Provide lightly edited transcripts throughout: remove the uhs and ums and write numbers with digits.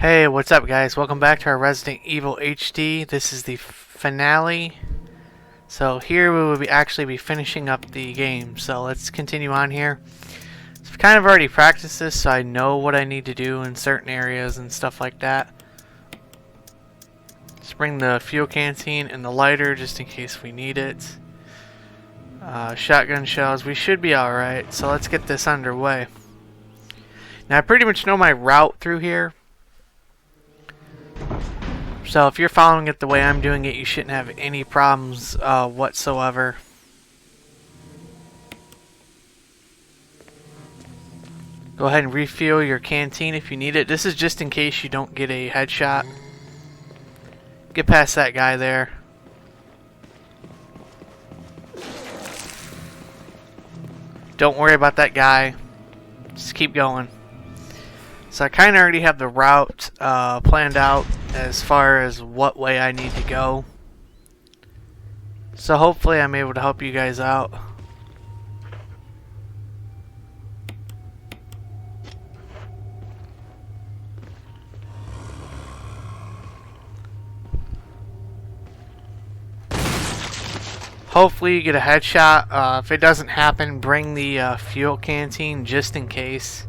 Hey, what's up guys? Welcome back to our Resident Evil HD. This is the finale. So here we will actually be finishing up the game. So let's continue on here. So I've kind of already practiced this, so I know what I need to do in certain areas and stuff like that. Let's bring the fuel canteen and the lighter just in case we need it. Shotgun shells. We should be alright. So let's get this underway. Now I pretty much know my route through here. So if you're following it the way I'm doing it, you shouldn't have any problems whatsoever. Go ahead and refuel your canteen if you need it. This is just in case you don't get a headshot. Get past that guy there. Don't worry about that guy. Just keep going. So I kind of already have the route planned out as far as what way I need to go. So hopefully I'm able to help you guys out. Hopefully you get a headshot. If it doesn't happen, bring the fuel canteen just in case.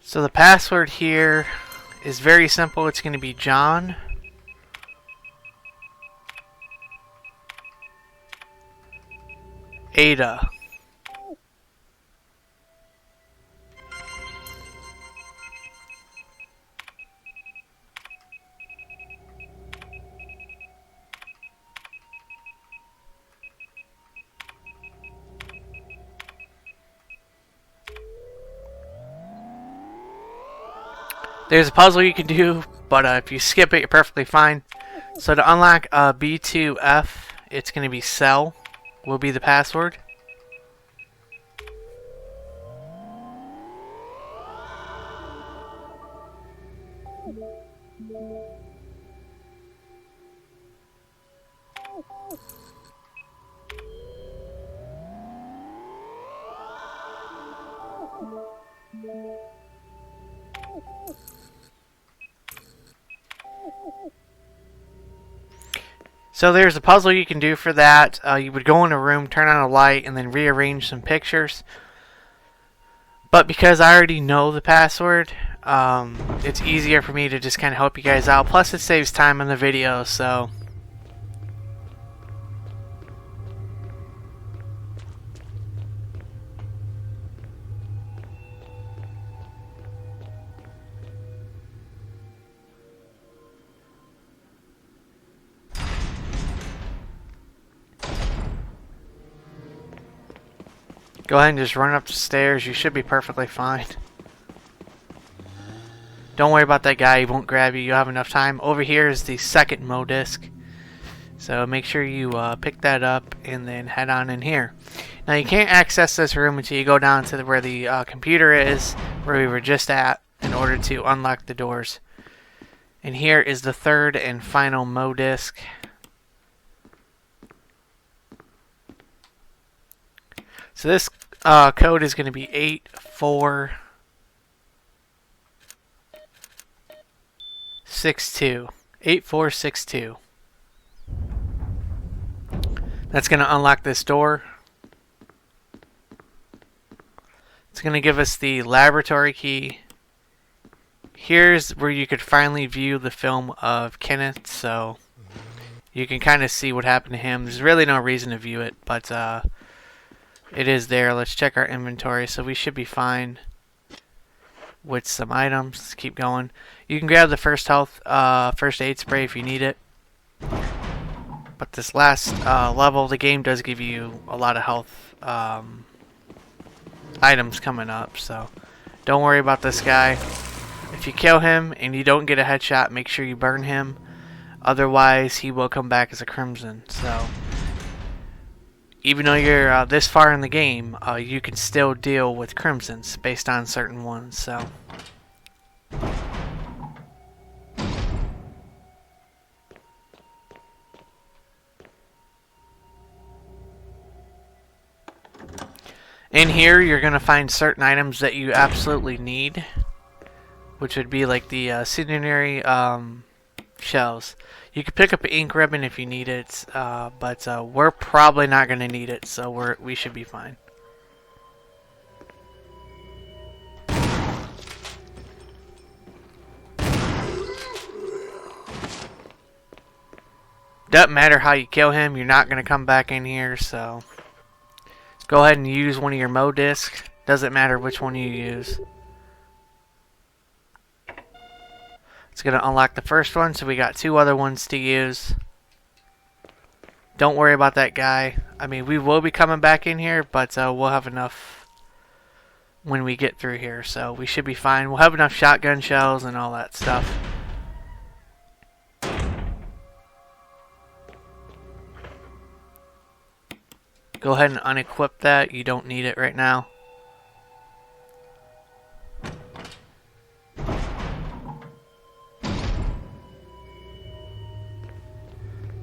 So the password here is very simple. It's going to be John. Ada. There's a puzzle you can do, but if you skip it, you're perfectly fine. So to unlock B2F, it's going to be cell, will be the password. So there's a puzzle you can do for that. You would go in a room, turn on a light, and then rearrange some pictures. But because I already know the password, it's easier for me to just kind of help you guys out. Plus it saves time in the video, so... Go ahead and just run up the stairs. You should be perfectly fine. Don't worry about that guy. He won't grab you. You'll have enough time. Over here is the second Mo disc. So make sure you pick that up and then head on in here. Now you can't access this room until you go down to where the computer is, where we were just at, in order to unlock the doors. And here is the third and final Mo disc. So this code is going to be 8462. 8462. That's going to unlock this door. It's going to give us the laboratory key. Here's where you could finally view the film of Kenneth, so you can kind of see what happened to him. There's really no reason to view it, but it is there. Let's check our inventory. So we should be fine with some items. Let's keep going. You can grab the first aid spray if you need it. But this last level, the game does give you a lot of health items coming up. So don't worry about this guy. If you kill him and you don't get a headshot, make sure you burn him. Otherwise, he will come back as a crimson. So even though you're this far in the game, you can still deal with crimsons based on certain ones. So In here, you're going to find certain items that you absolutely need, which would be like the centenary shells. You could pick up an ink ribbon if you need it, but we're probably not going to need it, so we should be fine. Doesn't matter how you kill him, you're not going to come back in here, so go ahead and use one of your Mo discs. Doesn't matter which one you use. It's going to unlock the first one, so we got 2 other ones to use. Don't worry about that guy. I mean, we will be coming back in here, but we'll have enough when we get through here, so we should be fine. We'll have enough shotgun shells and all that stuff. Go ahead and unequip that. You don't need it right now.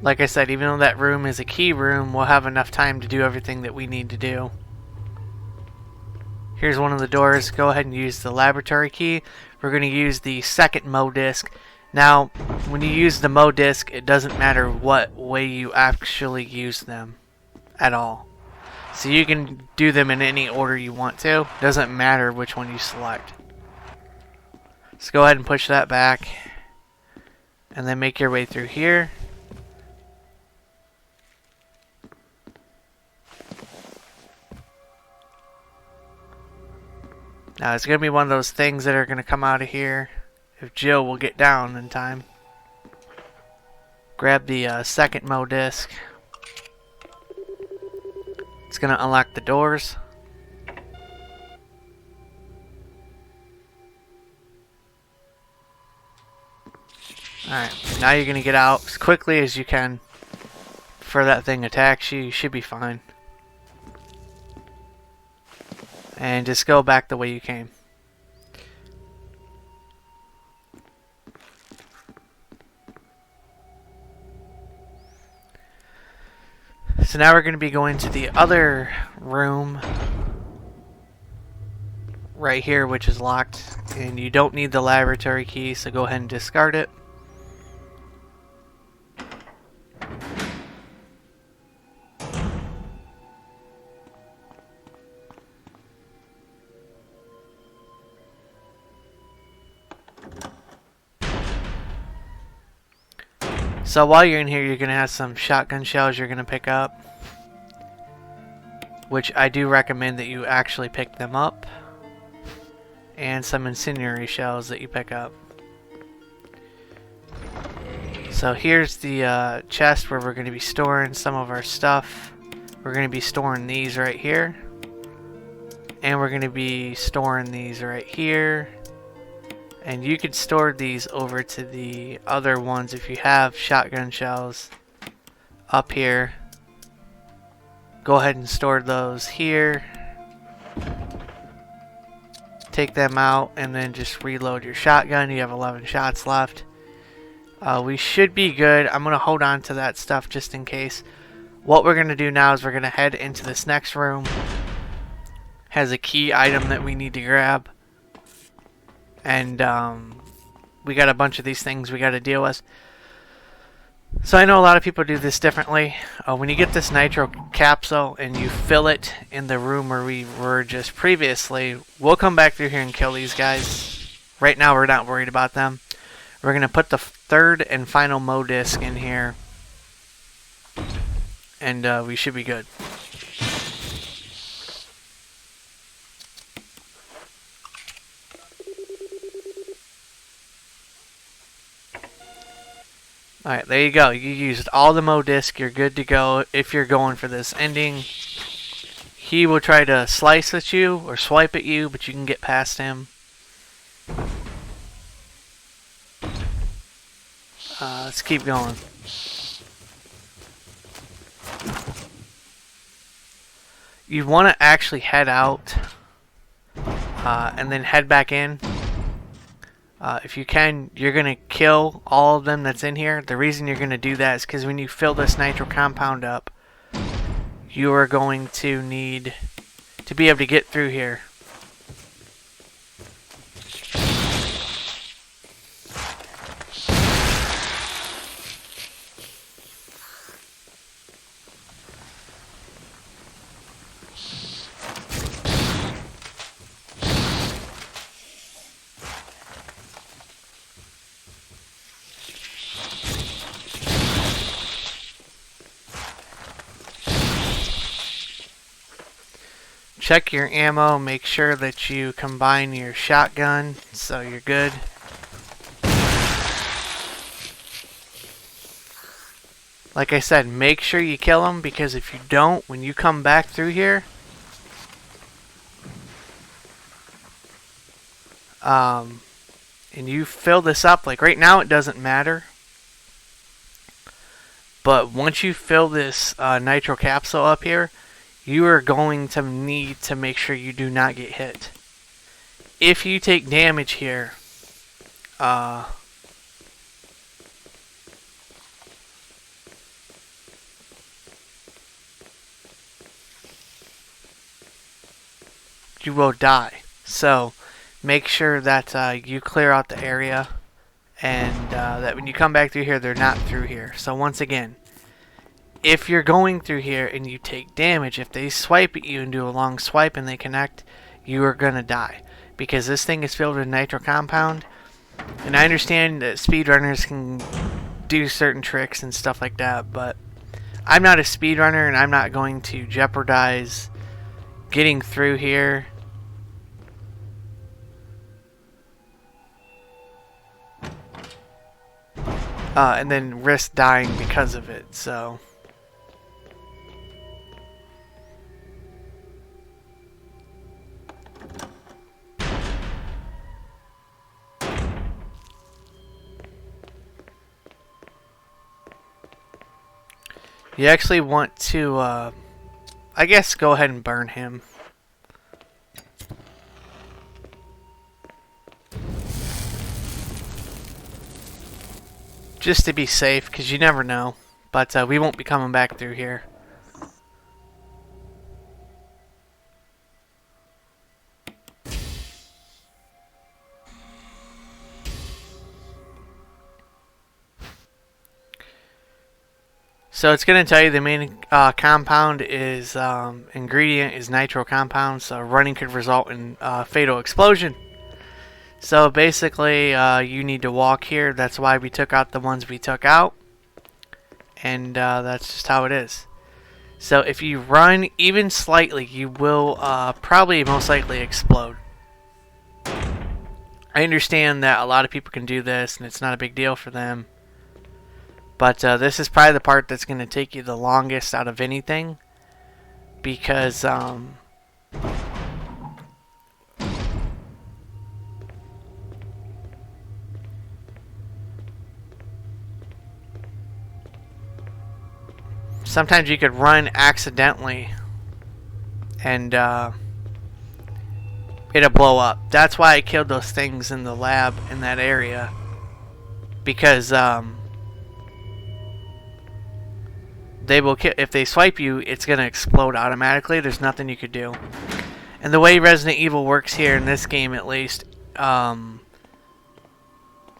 Like I said, even though that room is a key room, we'll have enough time to do everything that we need to do. Here's one of the doors. Go ahead and use the laboratory key. We're going to use the second Mo disc. Now, when you use the Mo disc, it doesn't matter what way you actually use them at all. So you can do them in any order you want to. Doesn't matter which one you select. So go ahead and push that back. And then make your way through here. Now it's going to be one of those things that are going to come out of here. If Jill will get down in time. Grab the second Mo disc. It's going to unlock the doors. Alright, now you're going to get out as quickly as you can before that thing attacks you. You should be fine. And just go back the way you came. So now we're going to be going to the other room right here, which is locked, and you don't need the laboratory key, so go ahead and discard it. So while you're in here, you're going to have some shotgun shells you're going to pick up. Which I do recommend that you actually pick them up. And some incendiary shells that you pick up. So here's the chest where we're going to be storing some of our stuff. We're going to be storing these right here. And we're going to be storing these right here. And you could store these over to the other ones if you have shotgun shells up here. Go ahead and store those here. Take them out and then just reload your shotgun. You have 11 shots left. We should be good. I'm going to hold on to that stuff just in case. What we're going to do now is we're going to head into this next room. Has a key item that we need to grab. And we got a bunch of these things we got to deal with. So I know a lot of people do this differently. When you get this nitro capsule and you fill it in the room where we were just previously, we'll come back through here and kill these guys. Right now we're not worried about them. We're going to put the third and final Mo disc in here. And we should be good. Alright, there you go. You used all the Mo disc. You're good to go if you're going for this ending. He will try to slice at you or swipe at you, but you can get past him. Let's keep going. You want to actually head out and then head back in. If you can, you're going to kill all of them that's in here. The reason you're going to do that is because when you fill this nitro compound up, you are going to need to be able to get through here. Check your ammo, make sure that you combine your shotgun so you're good. Like I said, make sure you kill them, because if you don't, when you come back through here, and you fill this up, like right now it doesn't matter, but once you fill this nitro capsule up here, you are going to need to make sure you do not get hit. If you take damage here, you will die. So make sure that you clear out the area, and that when you come back through here, they're not through here. So once again, if you're going through here and you take damage, if they swipe at you and do a long swipe and they connect, you are going to die. Because this thing is filled with nitro compound. And I understand that speedrunners can do certain tricks and stuff like that, but I'm not a speedrunner, and I'm not going to jeopardize getting through here and then risk dying because of it. So you actually want to, I guess, go ahead and burn him. Just to be safe, because you never know. But we won't be coming back through here. So it's going to tell you the main compound is ingredient is nitro compound. So running could result in fatal explosion. So basically, you need to walk here. That's why we took out the ones we took out, and that's just how it is. So if you run even slightly, you will probably most likely explode. I understand that a lot of people can do this, and it's not a big deal for them. But this is probably the part that's going to take you the longest out of anything, because sometimes you could run accidentally and it'll blow up. That's why I killed those things in the lab in that area, because they will if they swipe you, it's going to explode automatically. There's nothing you could do. And the way Resident Evil works here in this game, at least,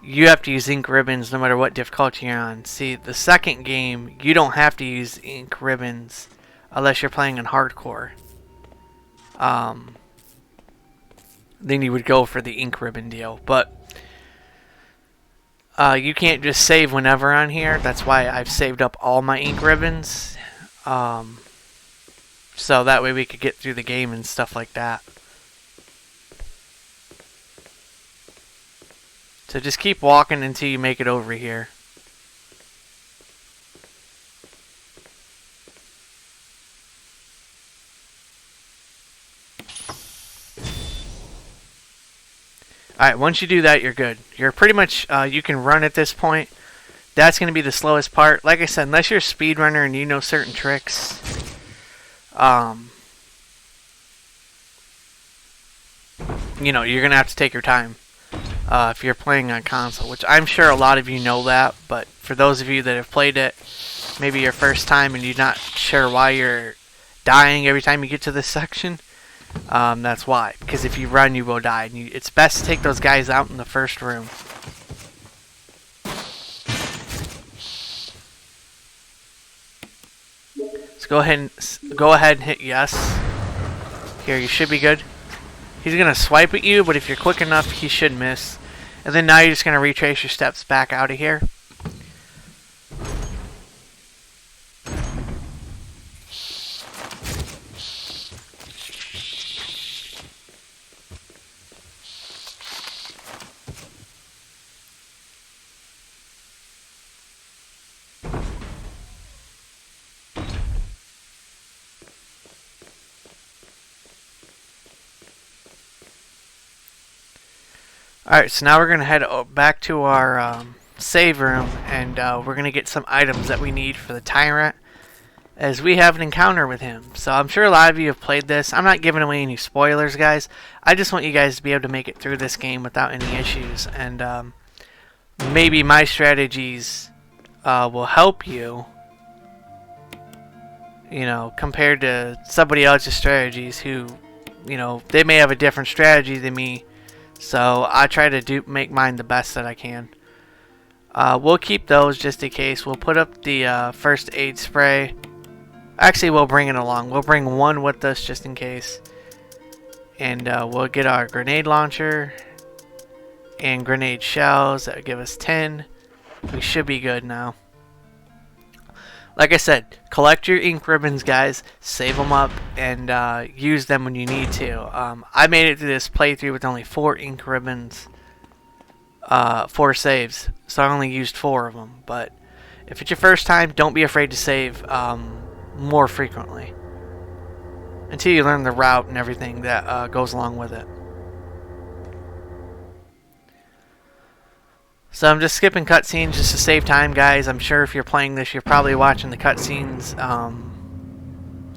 you have to use ink ribbons no matter what difficulty you're on. See, the second game, you don't have to use ink ribbons unless you're playing on hardcore. Then you would go for the ink ribbon deal. But you can't just save whenever on here. That's why I've saved up all my ink ribbons. So that way we could get through the game and stuff like that. So just keep walking until you make it over here. Alright, once you do that, you're good. You're pretty much, you can run at this point. That's going to be the slowest part. Like I said, unless you're a speedrunner and you know certain tricks, you know, you're going to have to take your time if you're playing on console, which I'm sure a lot of you know that, but for those of you that have played it, maybe your first time and you're not sure why you're dying every time you get to this section, That's why. Because if you run, you will die. And it's best to take those guys out in the first room. So go ahead and hit yes. Here, you should be good. He's gonna swipe at you, but if you're quick enough, he should miss. And then now you're just gonna retrace your steps back out of here. Alright, so now we're going to head back to our save room, and we're going to get some items that we need for the Tyrant, as we have an encounter with him. So I'm sure a lot of you have played this. I'm not giving away any spoilers, guys. I just want you guys to be able to make it through this game without any issues, and maybe my strategies will help you, you know, compared to somebody else's strategies who, you know, they may have a different strategy than me. So I try to make mine the best that I can. We'll keep those just in case. We'll put up the first aid spray. Actually, we'll bring it along. We'll bring one with us just in case. And we'll get our grenade launcher and grenade shells. That would give us 10. We should be good now. Like I said, collect your ink ribbons, guys. Save them up and use them when you need to. I made it through this playthrough with only 4 ink ribbons, 4 saves. So I only used 4 of them. But if it's your first time, don't be afraid to save more frequently until you learn the route and everything that goes along with it. So I'm just skipping cutscenes just to save time, guys. I'm sure if you're playing this, you're probably watching the cutscenes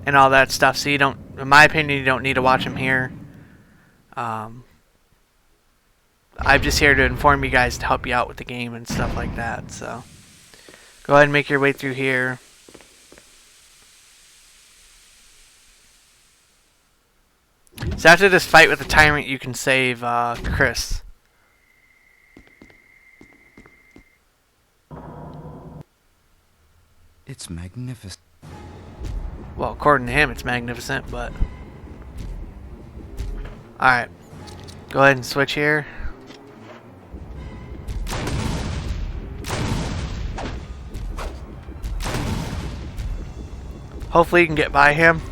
and all that stuff. So you don't, in my opinion, you don't need to watch them here. I'm just here to inform you guys to help you out with the game and stuff like that. So go ahead and make your way through here. So after this fight with the Tyrant, you can save Chris. It's magnificent. Well, according to him, it's magnificent, but... Alright. Go ahead and switch here. Hopefully you can get by him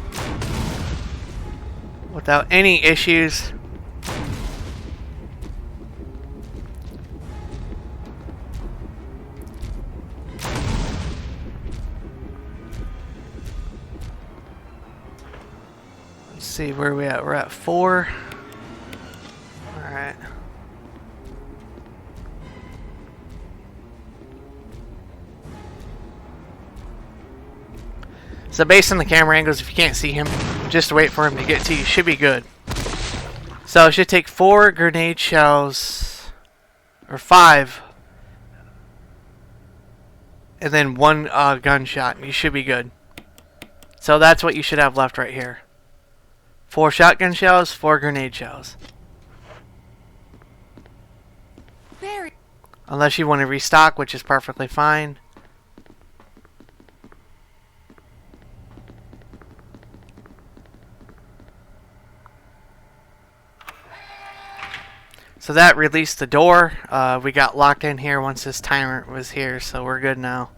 without any issues. See where we at. We're at 4. Alright. So based on the camera angles, if you can't see him, just wait for him to get to you. Should be good. So it should take 4 grenade shells, or 5, and then 1 gunshot. You should be good. So that's what you should have left right here. 4 shotgun shells, 4 grenade shells. Unless you want to restock, which is perfectly fine. So that released the door. We got locked in here once this Tyrant was here, so we're good now.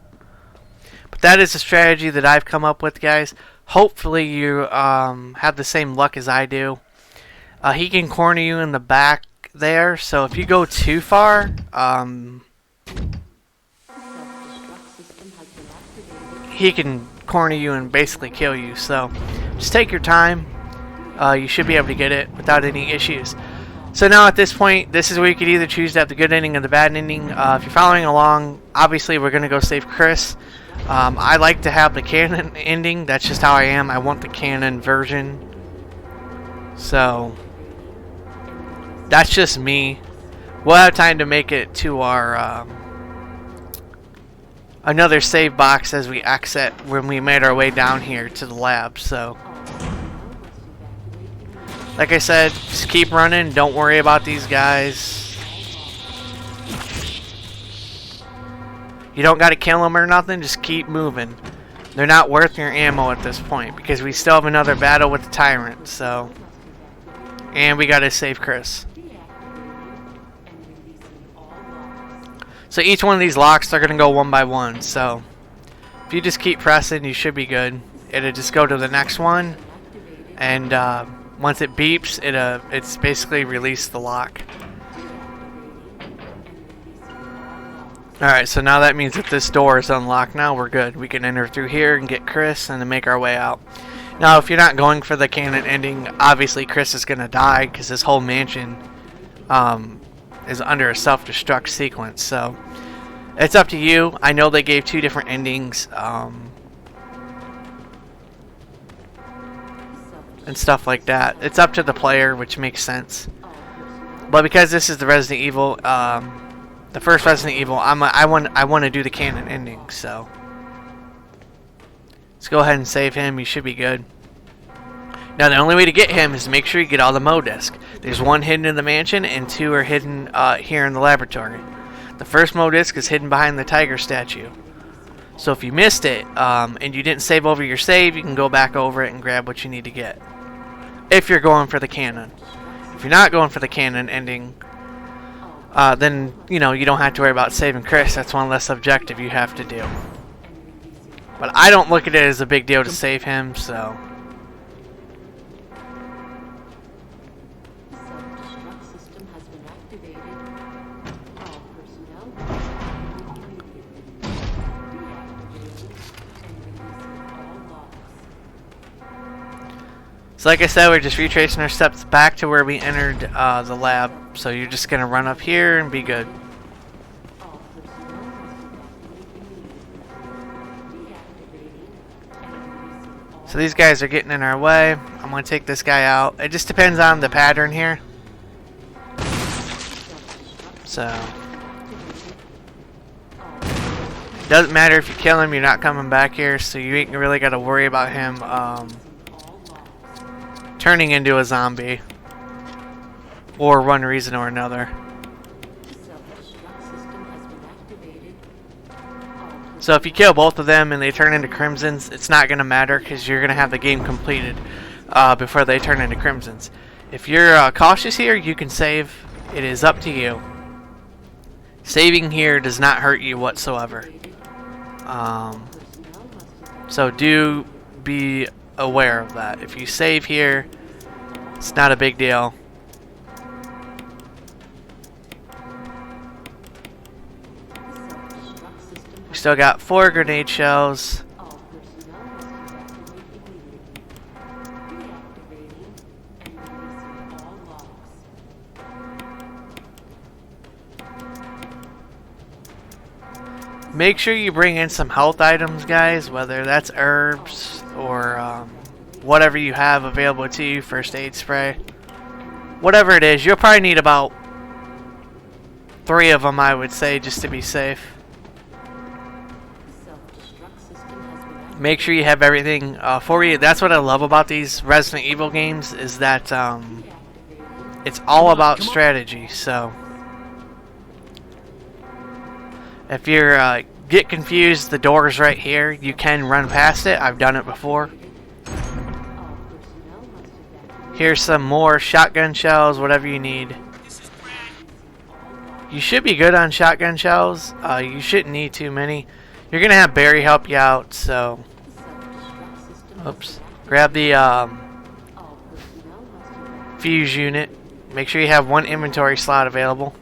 But that is a strategy that I've come up with, guys. Hopefully you have the same luck as I do. He can corner you in the back there, so if you go too far, he can corner you and basically kill you. So just take your time. You should be able to get it without any issues. So now at this point, this is where you could either choose to have the good ending or the bad ending. If you're following along, obviously we're going to go save Chris. I like to have the canon ending. That's just how I am. I want the canon version. So that's just me. We'll have time to make it to our another save box as we exit when we made our way down here to the lab. So Like I said, just keep running. Don't worry about these guys. You don't got to kill them or nothing. Just keep moving. They're not worth your ammo at this point because we still have another battle with the Tyrant. So, and we got to save Chris. So each one of these locks are going to go one by one. So if you just keep pressing, you should be good. It'll just go to the next one. And once it beeps, it's basically released the lock. Alright, so now that means that this door is unlocked now. We're good. We can enter through here and get Chris and then make our way out. Now, if you're not going for the canon ending, obviously Chris is going to die because this whole mansion is under a self-destruct sequence. So, it's up to you. I know they gave 2 different endings and stuff like that. It's up to the player, which makes sense. But because this is the Resident Evil... the first Resident Evil, I want to do the canon ending, so let's go ahead and save him. You should be good. Now the only way to get him is to make sure you get all the Mo disc. There's 1 hidden in the mansion and 2 are hidden here in the laboratory. The first Mo disc is hidden behind the tiger statue. So if you missed it and you didn't save over your save, you can go back over it and grab what you need to get. If you're going for the canon. If you're not going for the canon ending, then, you know, you don't have to worry about saving Chris. That's one less objective you have to do. But I don't look at it as a big deal to save him, so... So like I said, we're just retracing our steps back to where we entered the lab. So you're just going to run up here and be good. So these guys are getting in our way. I'm going to take this guy out. It just depends on the pattern here. So it doesn't matter if you kill him, you're not coming back here. So you ain't really got to worry about him turning into a zombie for one reason or another. So if you kill both of them and they turn into crimsons, it's not going to matter because you're going to have the game completed before they turn into crimsons. If you're cautious here, you can save. It is up to you. Saving here does not hurt you whatsoever. So do be aware of that. If you save here, it's not a big deal. We still got 4 grenade shells. Make sure you bring in some health items, guys, whether that's herbs or whatever you have available to you, first aid spray. Whatever it is, you'll probably need about 3 of them, I would say, just to be safe. Make sure you have everything for you. That's what I love about these Resident Evil games, is that it's all about strategy. So if you're get confused, the door is right here. You can run past it. I've done it before. Here's some more shotgun shells, whatever you need. You should be good on shotgun shells. You shouldn't need too many. You're going to have Barry help you out, so... Oops. Grab the fuse unit. Make sure you have 1 inventory slot available.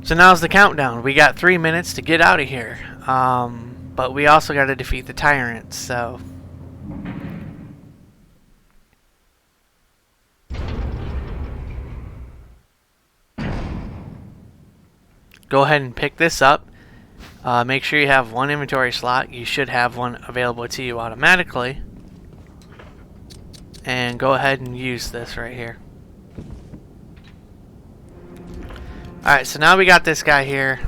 So now's the countdown. We got 3 minutes to get out of here. But we also got to defeat the Tyrant, so... Go ahead and pick this up. Make sure you have one inventory slot. You should have one available to you automatically. And go ahead and use this right here. Alright, so now we got this guy here.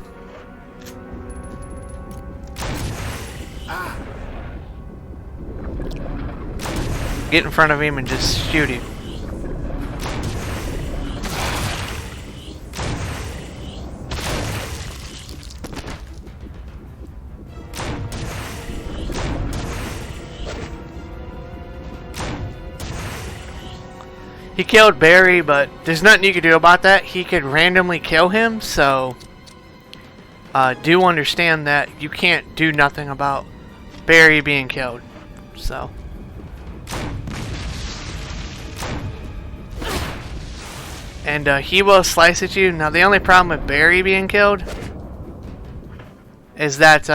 Get in front of him and just shoot him. He killed Barry, but there's nothing you can do about that. He could randomly kill him, so do understand that you can't do nothing about Barry being killed. So and he will slice at you. Now the only problem with Barry being killed is that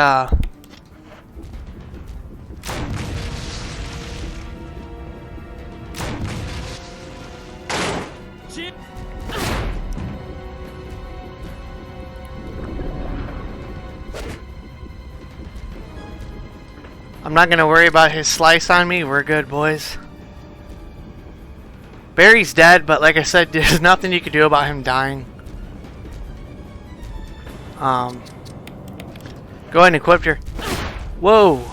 I'm not going to worry about his slice on me. We're good, boys. Barry's dead, but like I said, there's nothing you can do about him dying. Go ahead and equip your... Whoa!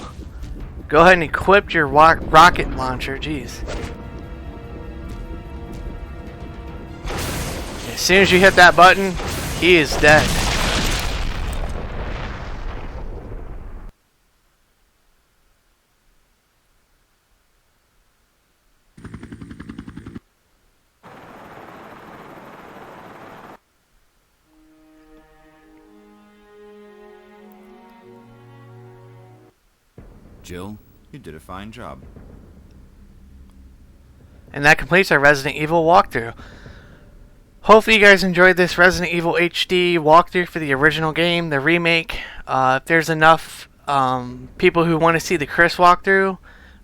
Go ahead and equip your rocket launcher. Jeez. As soon as you hit that button, he is dead. Jill, you did a fine job. And that completes our Resident Evil walkthrough. Hopefully you guys enjoyed this Resident Evil HD walkthrough for the original game, the remake. If there's enough people who want to see the Chris walkthrough,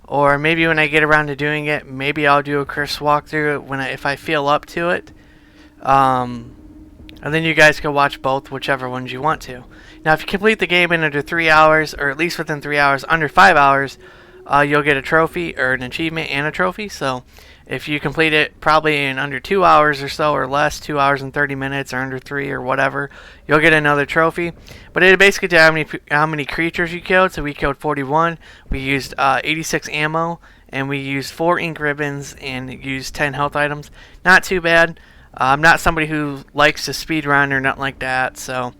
or maybe when I get around to doing it, maybe I'll do a Chris walkthrough if I feel up to it. And then you guys can watch both, whichever ones you want to. Now, if you complete the game in under 3 hours, or at least within 3 hours, under 5 hours, you'll get a trophy, or an achievement and a trophy. So, if you complete it probably in under 2 hours or so, or less, 2 hours and 30 minutes, or under 3, or whatever, you'll get another trophy. But it basically tells how many creatures you killed. So, we killed 41. We used 86 ammo, and we used 4 ink ribbons, and used 10 health items. Not too bad. I'm not somebody who likes to speedrun or nothing like that, so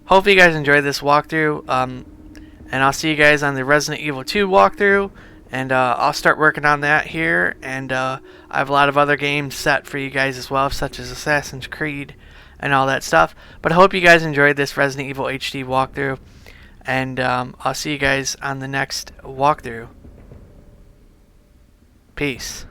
hopefully you guys enjoyed this walkthrough, and I'll see you guys on the Resident Evil 2 walkthrough, and I'll start working on that here, and I have a lot of other games set for you guys as well, such as Assassin's Creed and all that stuff. But I hope you guys enjoyed this Resident Evil HD walkthrough, and I'll see you guys on the next walkthrough. Peace.